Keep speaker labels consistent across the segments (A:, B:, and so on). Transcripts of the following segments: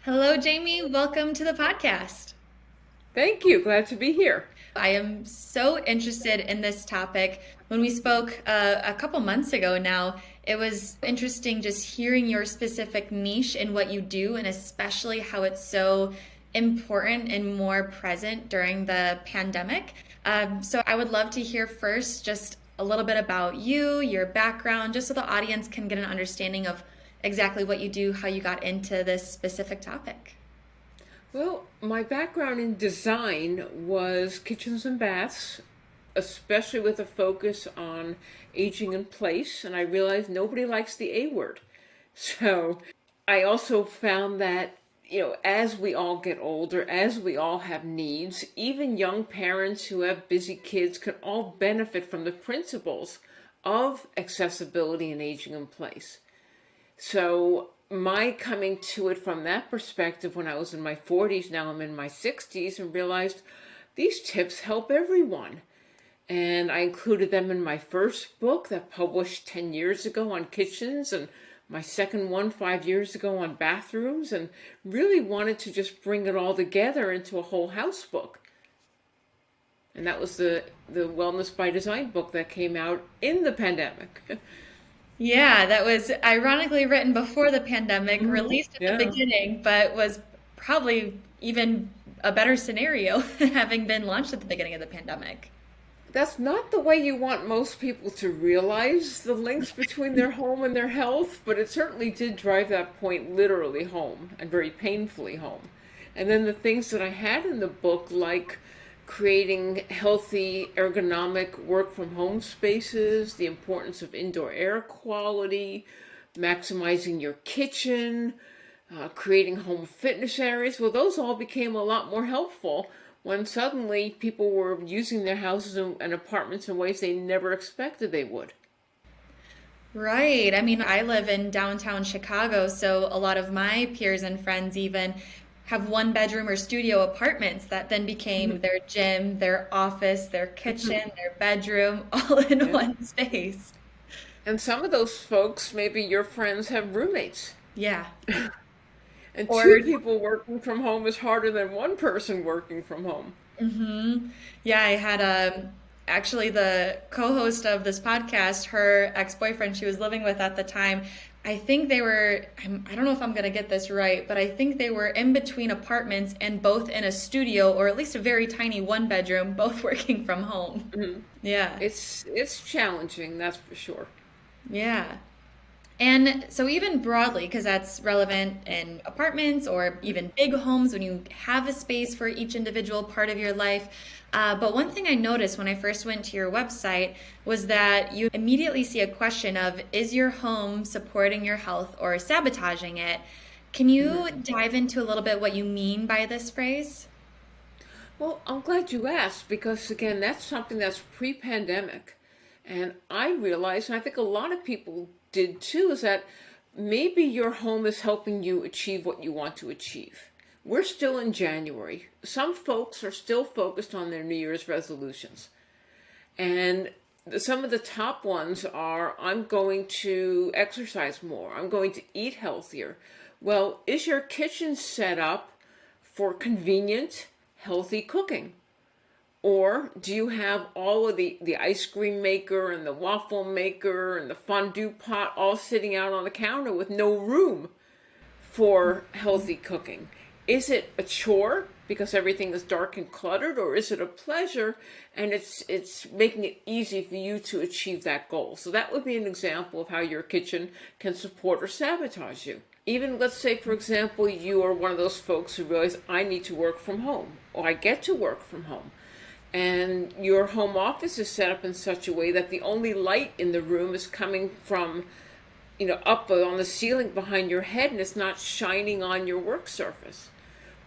A: Hello, Jamie. Welcome to the podcast.
B: Thank you. Glad to be here.
A: I am so interested in this topic. When we spoke a couple months ago now, it was interesting just hearing your specific niche in what you do, and especially how it's so important and more present during the pandemic. So I would love to hear first just a little bit about you, your background, just so the audience can get an understanding of exactly what you do, how you got into this specific topic.
B: Well, my background in design was kitchens and baths, especially with a focus on aging in place. And I realized nobody likes the A word. So I also found that, as we all get older, as we all have needs, even young parents who have busy kids can all benefit from the principles of accessibility and aging in place. So my coming to it from that perspective when I was in my 40s, now I'm in my 60s, and realized these tips help everyone. And I included them in my first book that published 10 years ago on kitchens, and my second one 5 years ago on bathrooms, and really wanted to just bring it all together into a whole house book. And that was the Wellness by Design book that came out in the pandemic.
A: Yeah, that was ironically written before the pandemic,
B: Mhm.
A: released at the
B: Yeah.
A: beginning, but was probably even a better scenario having been launched at the beginning of the pandemic.
B: That's not the way you want most people to realize the links between their home and their health, but it certainly did drive that point literally home and very painfully home. And then the things that I had in the book, like creating healthy, ergonomic work from home spaces, the importance of indoor air quality, maximizing your kitchen, creating home fitness areas. Well, those all became a lot more helpful when suddenly people were using their houses and apartments in ways they never expected they would.
A: Right. I mean, I live in downtown Chicago, so a lot of my peers and friends even have one bedroom or studio apartments that then became their gym, their office, their kitchen, their bedroom, all in
B: Yeah.
A: one space.
B: And some of those folks, maybe your friends, have roommates.
A: Yeah.
B: And
A: Or
B: two people working from home is harder than one person working from home.
A: Yeah, I had actually the co-host of this podcast, her ex-boyfriend she was living with at the time. I think they were, I don't know if I'm gonna get this right, but I think they were in between apartments and both in a studio or at least a very tiny one bedroom, both working from home.
B: Mhm.
A: Yeah,
B: It's challenging, that's for sure.
A: yeah. And so, even broadly, because that's relevant in apartments or even big homes when you have a space for each individual part of your life. But one thing I noticed when I first went to your website was that you immediately see a question of, is your home supporting your health or sabotaging it? Can you dive into a little bit what you mean by this phrase?
B: Well, I'm glad you asked because, again, that's something that's pre pandemic. And I realized, and I think a lot of people did too, is that maybe your home is helping you achieve what you want to achieve. We're still in January. Some folks are still focused on their New Year's resolutions. And some of the top ones are I'm going to exercise more, I'm going to eat healthier. Well, is your kitchen set up for convenient, healthy cooking? Or do you have all of the ice cream maker and the waffle maker and the fondue pot all sitting out on the counter with no room for healthy cooking? Is it a chore because everything is dark and cluttered, or is it a pleasure and it's making it easy for you to achieve that goal? So that would be an example of how your kitchen can support or sabotage you. Even let's say, for example, you are one of those folks who realize I need to work from home or I get to work from home, and your home office is set up in such a way that the only light in the room is coming from, up on the ceiling behind your head, and it's not shining on your work surface.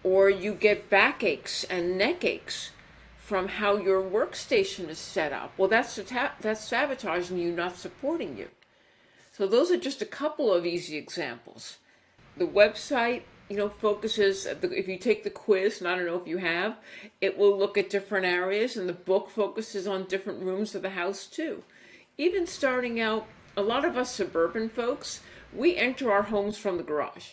B: Or you get backaches and neck aches from how your workstation is set up. Well, that's sabotaging you, not supporting you. So those are just a couple of easy examples. The website, focuses, if you take the quiz, and I don't know if you have, it will look at different areas, and the book focuses on different rooms of the house too. Even starting out, a lot of us suburban folks, we enter our homes from the garage.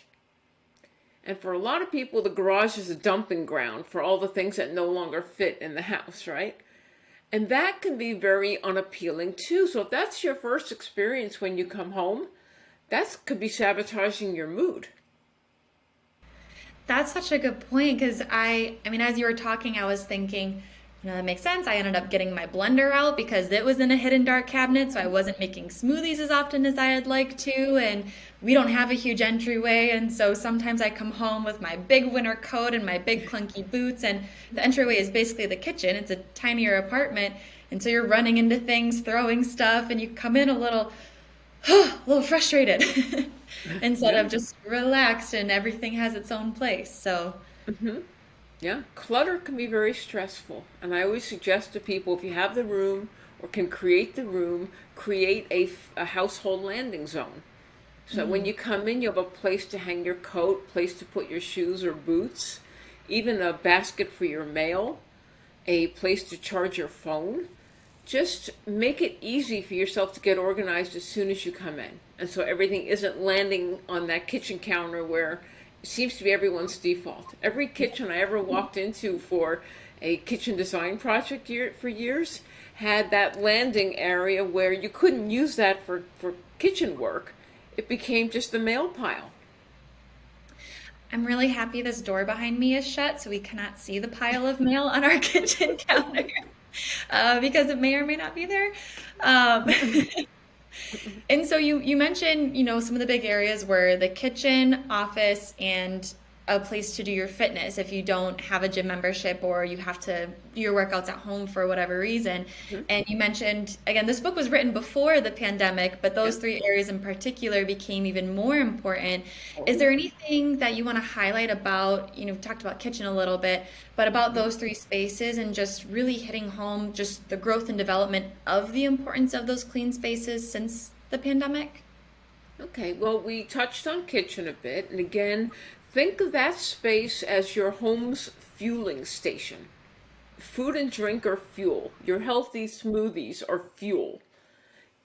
B: And for a lot of people, the garage is a dumping ground for all the things that no longer fit in the house, right? And that can be very unappealing too. So if that's your first experience when you come home, that could be sabotaging your mood.
A: That's such a good point because I mean, as you were talking, I was thinking, that makes sense. I ended up getting my blender out because it was in a hidden dark cabinet, so I wasn't making smoothies as often as I'd like to. And we don't have a huge entryway, and so sometimes I come home with my big winter coat and my big clunky boots, and the entryway is basically the kitchen. It's a tinier apartment, and so you're running into things, throwing stuff, and you come in a little frustrated instead
B: Yeah.
A: of just relaxed and everything has its own place. So,
B: hmm Yeah. Clutter can be very stressful. And I always suggest to people if you have the room or can create the room, create a household landing zone. So when
A: mhm.
B: you come in, you have a place to hang your coat, place to put your shoes or boots, even a basket for your mail, a place to charge your phone. Just make it easy for yourself to get organized as soon as you come in. And so everything isn't landing on that kitchen counter where it seems to be everyone's default. Every kitchen I ever walked into for a kitchen design project for years had that landing area where you couldn't use that for kitchen work. It became just the mail pile.
A: I'm really happy this door behind me is shut so we cannot see the pile of mail on our kitchen counter because it may or may not be there. Um, And so you mentioned, some of the big areas were the kitchen, office, and a place to do your fitness if you don't have a gym membership or you have to do your workouts at home for whatever reason. And you mentioned, again, this book was written before the pandemic, but
B: Yeah.
A: those three areas in particular became even more important.
B: Oh,
A: Is
B: yeah.
A: there anything that you want to highlight about, we talked about kitchen a little bit, but about those three spaces and just really hitting home just the growth and development of the importance of those clean spaces since the pandemic?
B: Okay, well, we touched on kitchen a bit, and again, think of that space as your home's fueling station. Food and drink are fuel. Your healthy smoothies are fuel.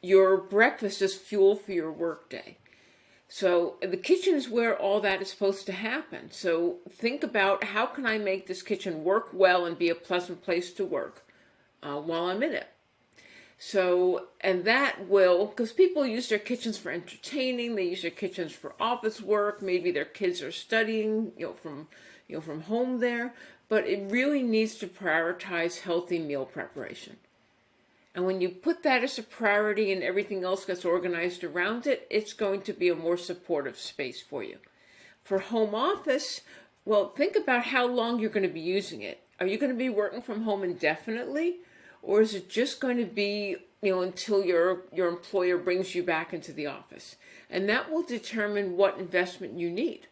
B: Your breakfast is fuel for your workday. So the kitchen is where all that is supposed to happen. So think about how can I make this kitchen work well and be a pleasant place to work while I'm in it. So, and that will, because people use their kitchens for entertaining, they use their kitchens for office work, maybe their kids are studying, from home there, but it really needs to prioritize healthy meal preparation. And when you put that as a priority and everything else gets organized around it, it's going to be a more supportive space for you. For home office, well, think about how long you're going to be using it. Are you going to be working from home indefinitely? Or is it just going to be, until your employer brings you back into the office? And that will determine what investment you need.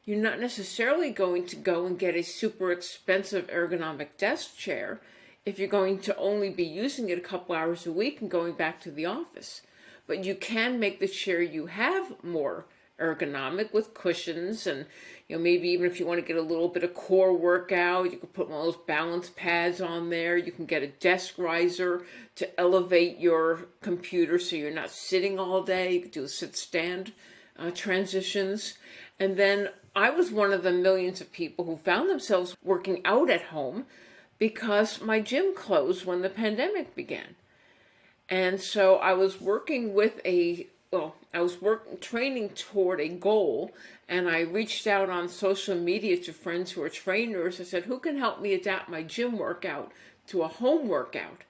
B: You're not necessarily going to go and get a super expensive ergonomic desk chair if you're going to only be using it a couple hours a week and going back to the office. But you can make the chair you have more ergonomic with cushions and maybe even if you want to get a little bit of core workout, you can put one of those balance pads on there. You can get a desk riser to elevate your computer so you're not sitting all day. You can do sit stand transitions. And then I was one of the millions of people who found themselves working out at home because my gym closed when the pandemic began. And so I was working I was working, training toward a goal, and I reached out on social media to friends who are trainers. I said, who can help me adapt my gym workout to a home workout?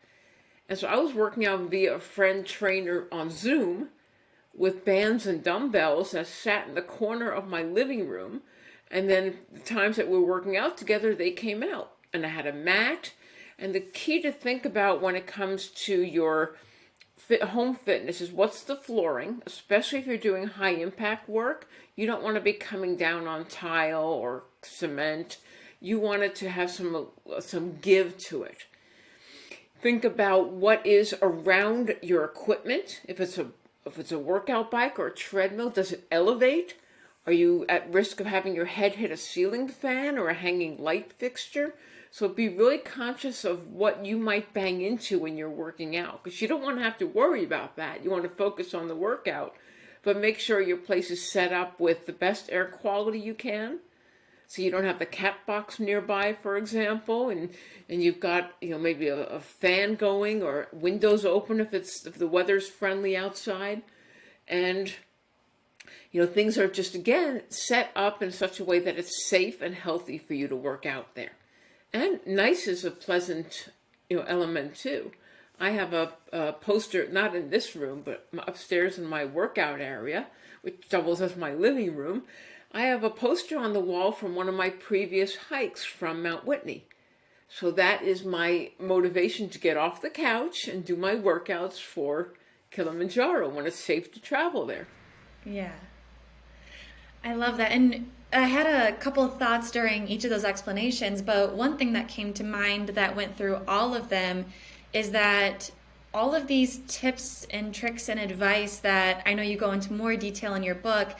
B: And so I was working out via a friend trainer on Zoom with bands and dumbbells that sat in the corner of my living room. And then the times that we were working out together, they came out. And I had a mat. And the key to think about when it comes to your home fitness is what's the flooring, especially if you're doing high impact work. You don't want to be coming down on tile or cement. You want it to have some give to it. Think about what is around your equipment. If it's a workout bike or a treadmill, does it elevate? Are you at risk of having your head hit a ceiling fan or a hanging light fixture? So be really conscious of what you might bang into when you're working out, because you don't want to have to worry about that. You want to focus on the workout, but make sure your place is set up with the best air quality you can, So you don't have the cat box nearby, for example, and you've got, maybe a fan going or windows open if the weather's friendly outside. And things are just, again, set up in such a way that it's safe and healthy for you to work out there. And nice is a pleasant, element too. I have a poster, not in this room, but upstairs in my workout area, which doubles as my living room. I have a poster on the wall from one of my previous hikes from Mount Whitney. So that is my motivation to get off the couch and do my workouts for Kilimanjaro when it's safe to travel there.
A: Yeah. I love that. And I had a couple of thoughts during each of those explanations, but one thing that came to mind that went through all of them is that all of these tips and tricks and advice that I know you go into more detail in your book,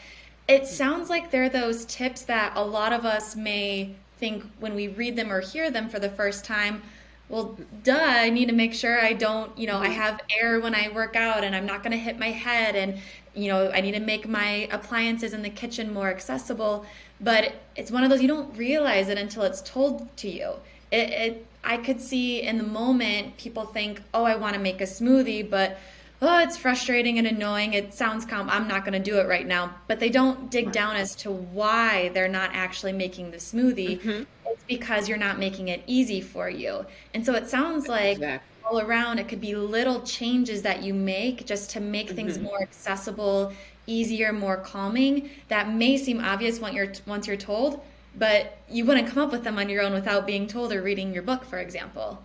A: it sounds like they're those tips that a lot of us may think when we read them or hear them for the first time, well, duh, I need to make sure I don't, I have air when I work out and I'm not going to hit my head. And, I need to make my appliances in the kitchen more accessible. But it's one of those, you don't realize it until it's told to you. I could see in the moment people think, oh, I want to make a smoothie, but oh, it's frustrating and annoying. It sounds calm. I'm not going to do it right now. But they don't dig down as to why they're not actually making the smoothie. It's because you're not making it easy for you. And so it sounds like
B: Exactly.
A: all around, it could be little changes that you make just to make things more accessible, easier, more calming. That may seem obvious once you're told, but you wouldn't come up with them on your own without being told or reading your book, for example.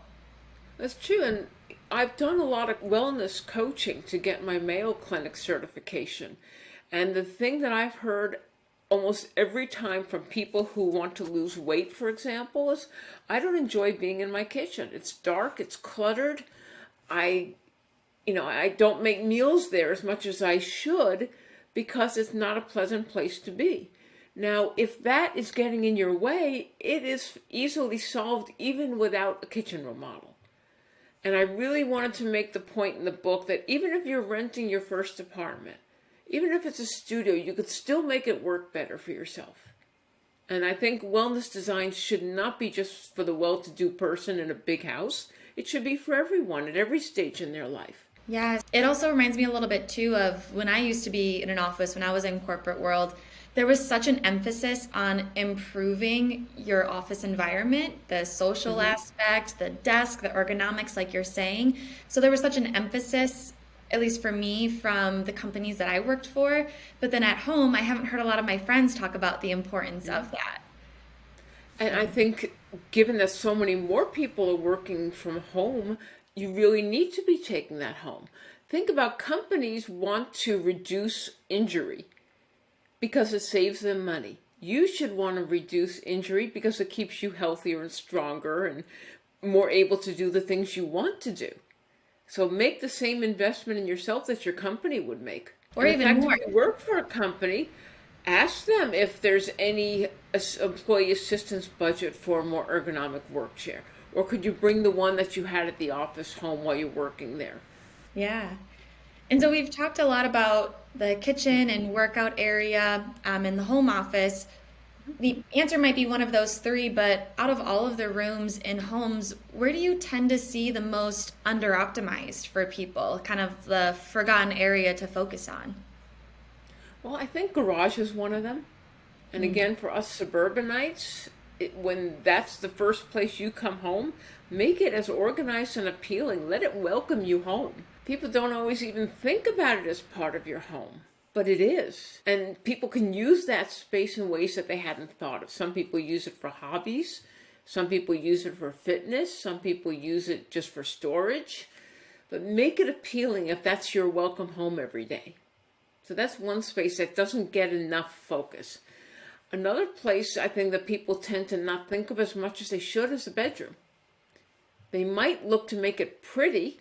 B: That's true. And I've done a lot of wellness coaching to get my Mayo Clinic certification. And the thing that I've heard almost every time from people who want to lose weight, for example, is I don't enjoy being in my kitchen. It's dark, it's cluttered. I, I don't make meals there as much as I should because it's not a pleasant place to be. Now, if that is getting in your way, it is easily solved even without a kitchen remodel. And I really wanted to make the point in the book that even if you're renting your first apartment, even if it's a studio, you could still make it work better for yourself. And I think wellness design should not be just for the well-to-do person in a big house. It should be for everyone at every stage in their life.
A: Yeah, it also reminds me a little bit too of when I used to be in an office when I was in corporate world. There was such an emphasis on improving your office environment, the social aspect, the desk, the ergonomics, like you're saying. So there was such an emphasis, at least for me, from the companies that I worked for. But then at home, I haven't heard a lot of my friends talk about the importance of that.
B: And I think given that so many more people are working from home, you really need to be taking that home. Think about companies want to reduce injury because it saves them money. You should want to reduce injury because it keeps you healthier and stronger and more able to do the things you want to do. So make the same investment in yourself that your company would make.
A: Or
B: And in
A: even
B: fact,
A: more.
B: if you work for a company, ask them if there's any employee assistance budget for a more ergonomic work chair. Or could you bring the one that you had at the office home while you're working there?
A: Yeah. And so we've talked a lot about the kitchen and workout area in the home office. The answer might be one of those three, but out of all of the rooms in homes, where do you tend to see the most under optimized for people, kind of the forgotten area to focus on?
B: Well, I think garage is one of them. And again, for us suburbanites, when that's the first place you come home, make it as organized and appealing. Let it welcome you home. People don't always even think about it as part of your home, but it is. And people can use that space in ways that they hadn't thought of. Some people use it for hobbies. Some people use it for fitness. Some people use it just for storage. But make it appealing if that's your welcome home every day. So that's one space that doesn't get enough focus. Another place I think that people tend to not think of as much as they should is the bedroom. They might look to make it pretty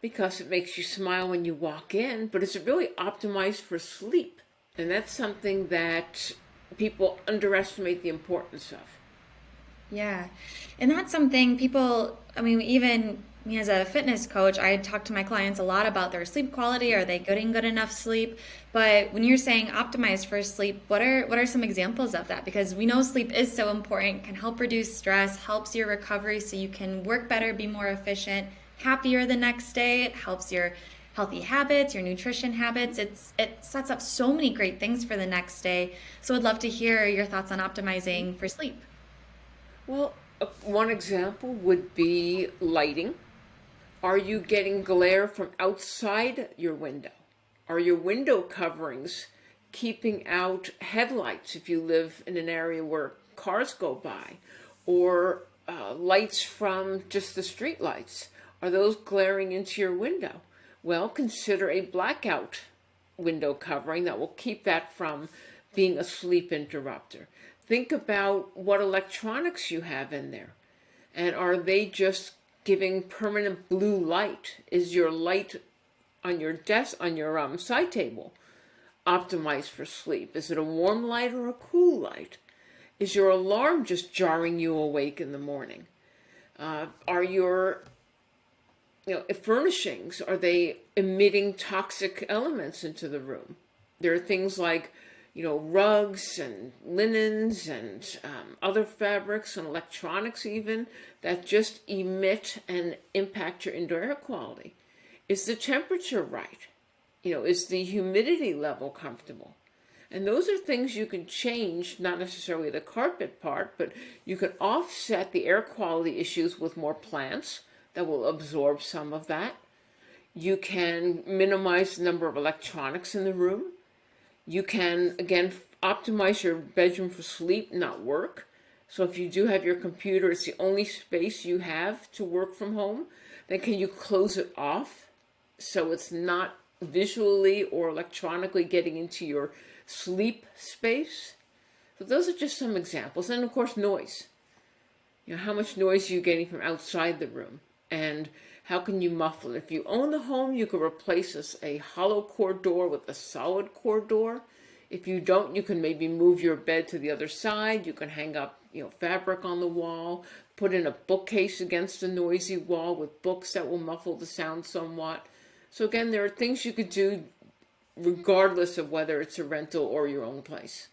B: because it makes you smile when you walk in, but is it really optimized for sleep? And that's something that people underestimate the importance of.
A: Yeah. And that's something people, I mean, even Me as a fitness coach, I talk to my clients a lot about their sleep quality. Are they getting good enough sleep? But when you're saying optimize for sleep, what are some examples of that? Because we know sleep is so important, can help reduce stress, helps your recovery so you can work better, be more efficient, happier the next day. It helps your healthy habits, your nutrition habits. It sets up so many great things for the next day. So I'd love to hear your thoughts on optimizing for sleep.
B: Well, one example would be lighting. Are you getting glare from outside your window? Are your window coverings keeping out headlights if you live in an area where cars go by? Or lights from just the street lights? Are those glaring into your window? Well, consider a blackout window covering that will keep that from being a sleep interrupter. Think about what electronics you have in there. And are they just giving permanent blue light? Is your light on your desk, on your side table, optimized for sleep? Is it a warm light or a cool light? Is your alarm just jarring you awake in the morning? Are your furnishings, are they emitting toxic elements into the room? There are things like, rugs and linens and other fabrics and electronics even that just emit and impact your indoor air quality. Is the temperature right? Is the humidity level comfortable? And those are things you can change, not necessarily the carpet part, but you can offset the air quality issues with more plants that will absorb some of that. You can minimize the number of electronics in the room. You can, again, optimize your bedroom for sleep, not work. So if you do have your computer, it's the only space you have to work from home, then can you close it off so it's not visually or electronically getting into your sleep space? So those are just some examples. And of course, noise. How much noise are you getting from outside the room? And how can you muffle it? If you own the home, you can replace a hollow core door with a solid core door. If you don't, you can maybe move your bed to the other side. You can hang up, fabric on the wall, put in a bookcase against a noisy wall with books that will muffle the sound somewhat. So again, there are things you could do regardless of whether it's a rental or your own place.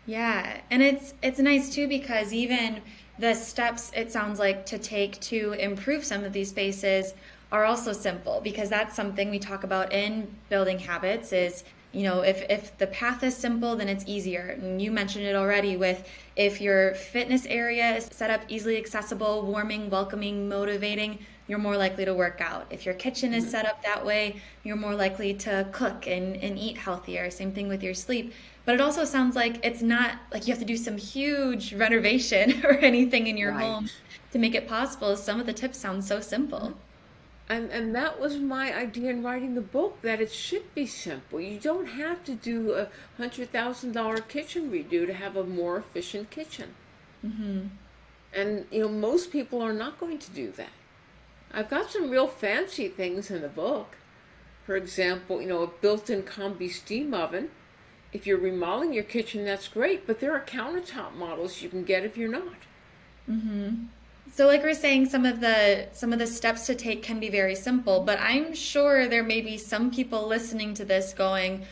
A: Yeah, and it's nice too because even the steps it sounds like to take to improve some of these spaces are also simple because that's something we talk about in building habits is if the path is simple then it's easier. And you mentioned it already with if your fitness area is set up easily accessible, warming, welcoming, motivating, you're more likely to work out. If your kitchen is set up that way, you're more likely to cook and eat healthier. Same thing with your sleep. But it also sounds like it's not like you have to do some huge renovation or anything in your
B: Right.
A: home to make it possible. Some of the tips sound so simple.
B: And that was my idea in writing the book, that it should be simple. You don't have to do a $100,000 kitchen redo to have a more efficient kitchen. And most people are not going to do that. I've got some real fancy things in the book. For example, a built-in combi steam oven. If you're remodeling your kitchen, that's great, but there are countertop models you can get if you're not.
A: So like we're saying, some of the steps to take can be very simple, but I'm sure there may be some people listening to this going,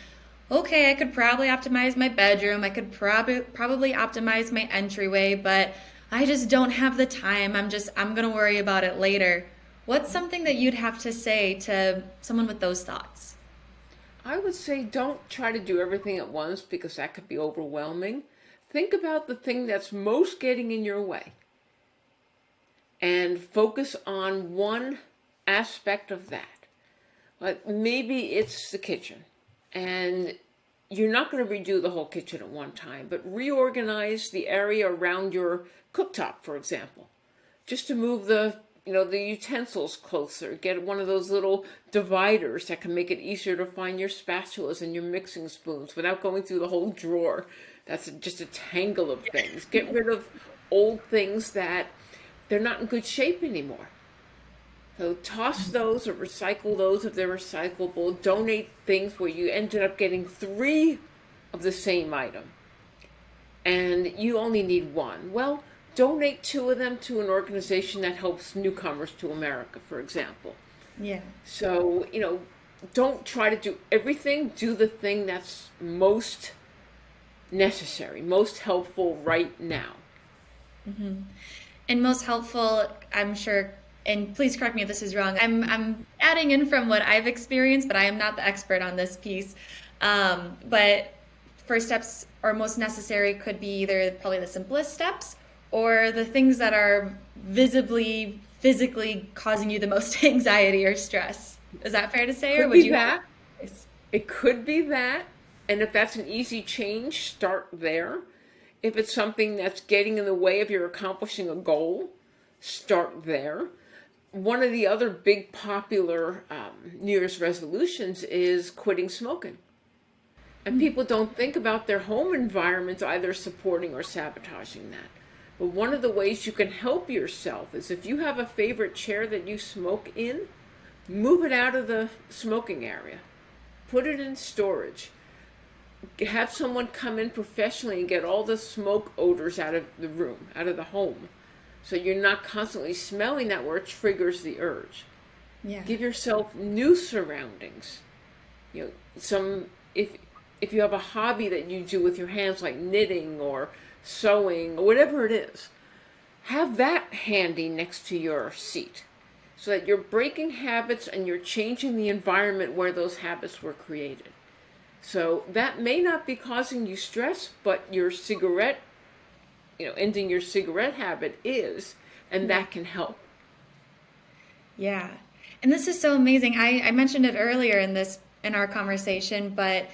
A: okay, I could probably optimize my bedroom, I could probably optimize my entryway, but I just don't have the time. I'm gonna worry about it later. What's something that you'd have to say to someone with those thoughts?
B: I would say don't try to do everything at once because that could be overwhelming. Think about the thing that's most getting in your way and focus on one aspect of that. Like maybe it's the kitchen, and you're not going to redo the whole kitchen at one time, but reorganize the area around your cooktop, for example, just to move the utensils closer. Get one of those little dividers that can make it easier to find your spatulas and your mixing spoons without going through the whole drawer. That's just a tangle of things. Get rid of old things that they're not in good shape anymore. So toss those or recycle those if they're recyclable. Donate things where you ended up getting three of the same item and you only need one. Well, donate two of them to an organization that helps newcomers to America, for example.
A: Yeah.
B: So, don't try to do everything, do the thing that's most necessary, most helpful right now.
A: And most helpful, I'm sure, and please correct me if this is wrong. I'm adding in from what I've experienced, but I am not the expert on this piece. But first steps or most necessary could be either probably the simplest steps or the things that are visibly, physically causing you the most anxiety or stress. Is that fair to say, or
B: Could
A: would
B: be
A: you have
B: that.
A: advice?
B: It could be that. And if that's an easy change, start there. If it's something that's getting in the way of your accomplishing a goal, start there. One of the other big popular New Year's resolutions is quitting smoking. And people don't think about their home environments either supporting or sabotaging that. But one of the ways you can help yourself is if you have a favorite chair that you smoke in, move it out of the smoking area. Put it in storage. Have someone come in professionally and get all the smoke odors out of the room, out of the home. So you're not constantly smelling that where it triggers the urge.
A: Yeah.
B: Give yourself new surroundings. You know, some if you have a hobby that you do with your hands like knitting or sewing or whatever it is, have that handy next to your seat so that you're breaking habits and you're changing the environment where those habits were created. So that may not be causing you stress, but your cigarette, ending your cigarette habit is, and
A: Yeah.
B: that can help.
A: Yeah. And this is so amazing. I mentioned it earlier in our conversation, but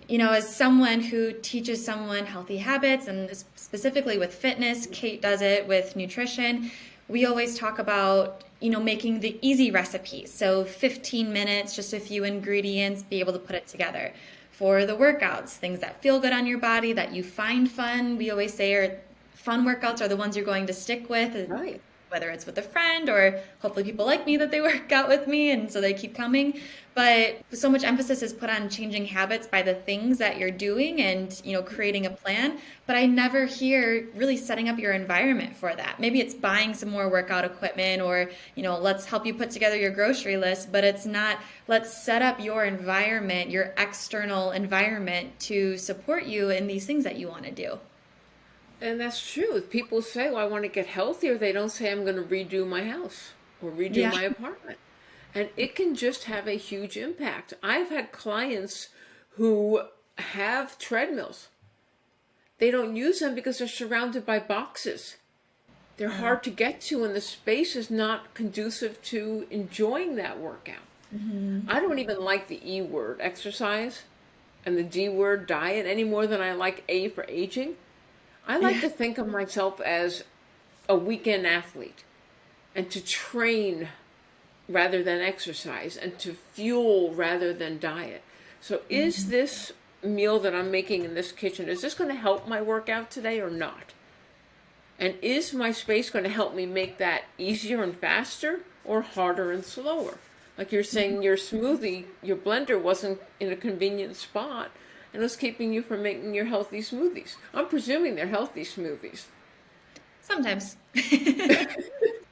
A: as someone who teaches someone healthy habits and specifically with fitness, Kate does it with nutrition. We always talk about, making the easy recipes. So 15 minutes, just a few ingredients, be able to put it together. For the workouts, things that feel good on your body, that you find fun. We always say fun workouts are the ones you're going to stick with,
B: Right.
A: whether it's with a friend or hopefully people like me that they work out with me and so they keep coming. But so much emphasis is put on changing habits by the things that you're doing and, creating a plan. But I never hear really setting up your environment for that. Maybe it's buying some more workout equipment or, let's help you put together your grocery list, but it's not, let's set up your environment, your external environment to support you in these things that you want to do.
B: And that's true. If people say, well, I want to get healthier, they don't say, I'm going to redo my house or redo
A: Yeah.
B: my apartment. And it can just have a huge impact. I've had clients who have treadmills. They don't use them because they're surrounded by boxes. They're hard to get to, and the space is not conducive to enjoying that workout. I don't even like the E word, exercise, and the D word, diet, any more than I like A for aging. I like
A: Yeah.
B: to think of myself as a weekend athlete and to train rather than exercise and to fuel rather than diet. So is this meal that I'm making in this kitchen, is this going to help my workout today or not? And is my space going to help me make that easier and faster or harder and slower? Like you're saying, your smoothie, your blender wasn't in a convenient spot and was keeping you from making your healthy smoothies. I'm presuming they're healthy smoothies.
A: Sometimes.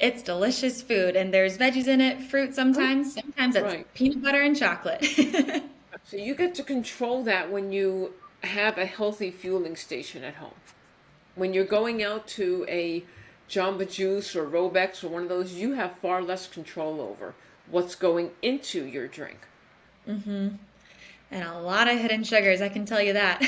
A: It's delicious food and there's veggies in it, fruit
B: Oh,
A: sometimes. Sometimes it's
B: right.
A: peanut butter and chocolate.
B: So you get to control that when you have a healthy fueling station at home. When you're going out to a Jamba Juice or Robex or one of those, you have far less control over what's going into your drink.
A: And a lot of hidden sugars, I can tell you that.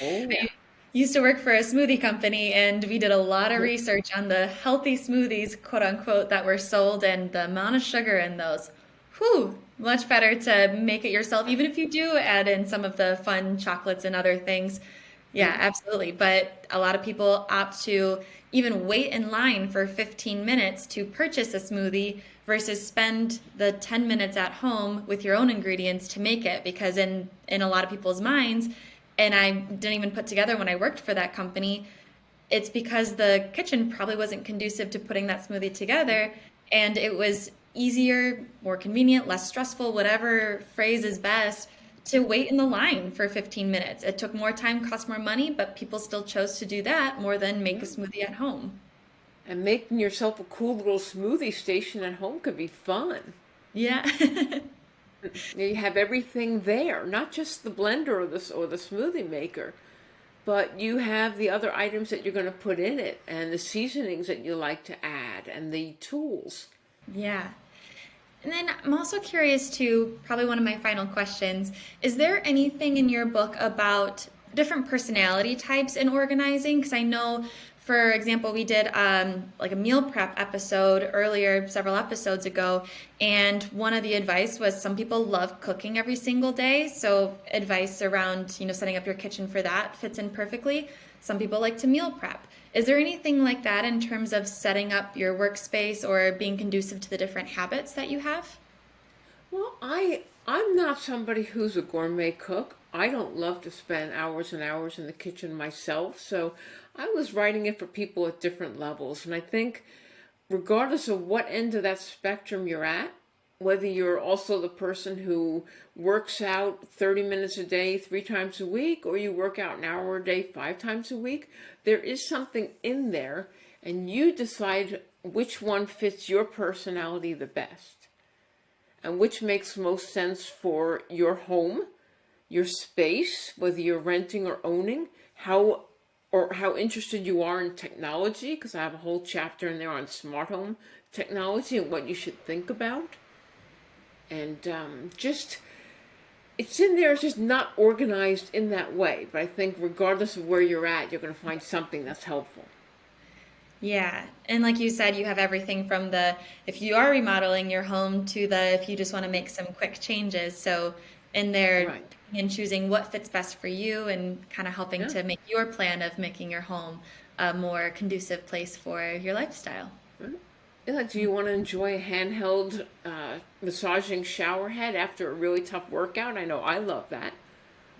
B: Oh, yeah.
A: I used to work for a smoothie company and we did a lot of research on the healthy smoothies, quote unquote, that were sold and the amount of sugar in those. Whew, much better to make it yourself, even if you do add in some of the fun chocolates and other things. Yeah, absolutely. But a lot of people opt to even wait in line for 15 minutes to purchase a smoothie versus spend the 10 minutes at home with your own ingredients to make it. Because in a lot of people's minds, and I didn't even put together when I worked for that company, it's because the kitchen probably wasn't conducive to putting that smoothie together. And it was easier, more convenient, less stressful, whatever phrase is best, to wait in the line for 15 minutes. It took more time, cost more money, but people still chose to do that more than make a smoothie at home.
B: And making yourself a cool little smoothie station at home could be fun.
A: Yeah.
B: You have everything there, not just the blender or the smoothie maker, but you have the other items that you're going to put in it and the seasonings that you like to add and the tools.
A: Yeah. And then I'm also curious too, probably one of my final questions, is there anything in your book about different personality types in organizing? Because I know, for example, we did like a meal prep episode earlier, several episodes ago, and one of the advice was some people love cooking every single day. So advice around, setting up your kitchen for that fits in perfectly. Some people like to meal prep. Is there anything like that in terms of setting up your workspace or being conducive to the different habits that you have?
B: Well, I'm not somebody who's a gourmet cook. I don't love to spend hours and hours in the kitchen myself, so I was writing it for people at different levels. And I think regardless of what end of that spectrum you're at, whether you're also the person who works out 30 minutes a day, 3 times a week, or you work out an hour a day, 5 times a week, there is something in there, and you decide which one fits your personality the best and which makes most sense for your home, your space, whether you're renting or owning, how interested you are in technology, because I have a whole chapter in there on smart home technology and what you should think about. And just, it's in there, it's just not organized in that way. But I think regardless of where you're at, you're going to find something that's helpful.
A: Yeah. And like you said, you have everything from the if you are remodeling your home to the if you just want to make some quick changes. So in there
B: Right.
A: picking and choosing what fits best for you and kind of helping
B: Yeah.
A: to make your plan of making your home a more conducive place for your lifestyle.
B: Right. Yeah, do you want to enjoy a handheld massaging shower head after a really tough workout? I know I love that.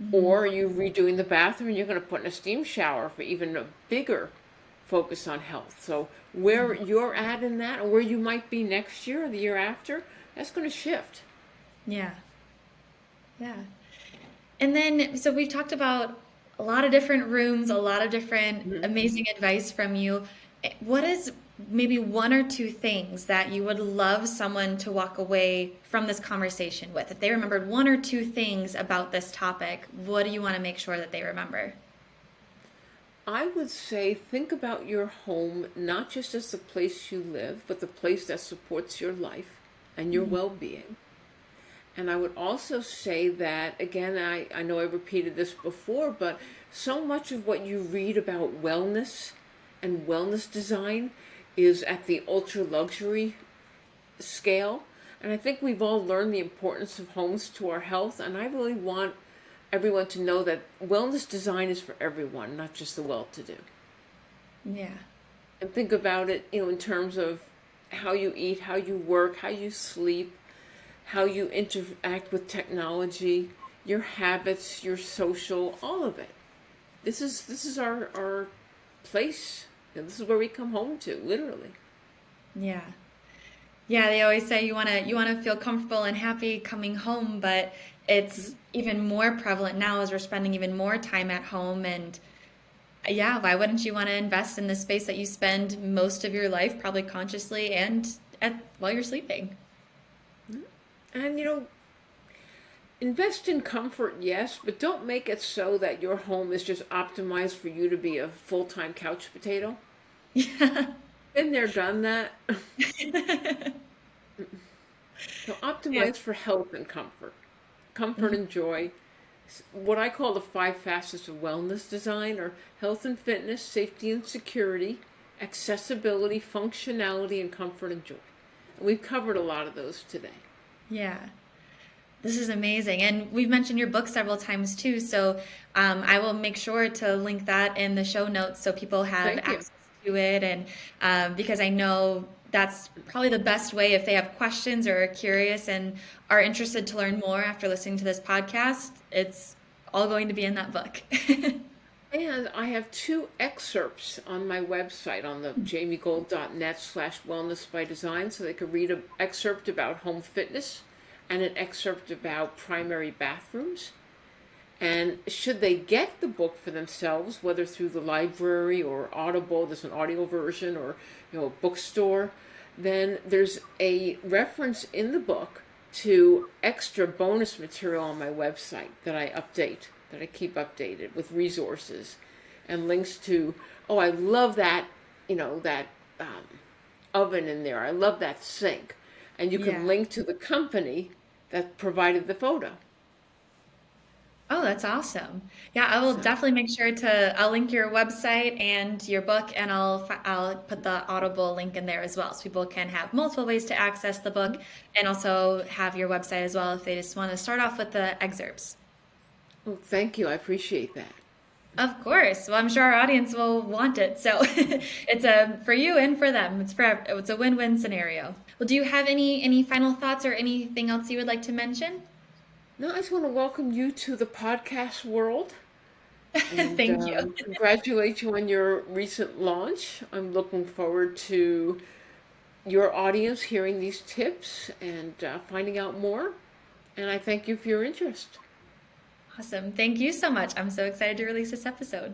A: Mhm.
B: Or are you redoing the bathroom and you're going to put in a steam shower for even a bigger focus on health? So where you're at in that, or where you might be next year or the year after, that's going to shift.
A: Yeah. Yeah. And then, so we've talked about a lot of different rooms, a lot of different
B: Mhm.
A: amazing advice from you. What is maybe one or two things that you would love someone to walk away from this conversation with? If they remembered one or two things about this topic, what do you want to make sure that they remember?
B: I would say think about your home not just as the place you live, but the place that supports your life and your
A: Mm.
B: well being. And I would also say that, again, I know I repeated this before, but so much of what you read about wellness and wellness design is at the ultra luxury scale. And I think we've all learned the importance of homes to our health. And I really want everyone to know that wellness design is for everyone, not just the well to do.
A: Yeah.
B: And think about it, in terms of how you eat, how you work, how you sleep, how you interact with technology, your habits, your social, all of it. This is our place. And this is where we come home to, literally.
A: Yeah. Yeah, they always say you want to feel comfortable and happy coming home, but it's even more prevalent now as we're spending even more time at home and yeah, why wouldn't you want to invest in the space that you spend most of your life, probably consciously and while you're sleeping?
B: And invest in comfort, yes, but don't make it so that your home is just optimized for you to be a full-time couch potato.
A: Yeah.
B: Been there, done that. So
A: Yeah.
B: optimize for health and comfort. Comfort
A: Mhm.
B: and joy. What I call the 5 facets of wellness design are health and fitness, safety and security, accessibility, functionality, and comfort and joy. And we've covered a lot of those today.
A: Yeah. This is amazing. And we've mentioned your book several times too. So I will make sure to link that in the show notes so people have
B: Thank you.
A: access to it. And because I know that's probably the best way if they have questions or are curious and are interested to learn more after listening to this podcast, it's all going to be in that book.
B: And I have 2 excerpts on my website on the jamiegold.net/wellness by design, so they could read an excerpt about home fitness and an excerpt about primary bathrooms. And should they get the book for themselves, whether through the library or Audible, there's an audio version, or a bookstore, then there's a reference in the book to extra bonus material on my website that I update, that I keep updated with resources and links to, oh, I love that, that oven in there. I love that sink. And you can
A: Yeah.
B: link to the company that provided the photo.
A: Oh, that's awesome. Yeah, I will
B: So,
A: definitely make sure I'll link your website and your book, and I'll put the Audible link in there as well, so people can have multiple ways to access the book and also have your website as well if they just want to start off with the excerpts.
B: well, thank you. I appreciate that.
A: Of course. Well, I'm sure our audience will want it. So it's a for you and for them. It's a win-win scenario. Well, do you have any final thoughts or anything else you would like to mention?
B: Now, I just want to welcome you to the podcast world and
A: Thank you.
B: congratulate you on your recent launch. I'm looking forward to your audience hearing these tips and finding out more. And I thank you for your interest.
A: Awesome. Thank you so much. I'm so excited to release this episode.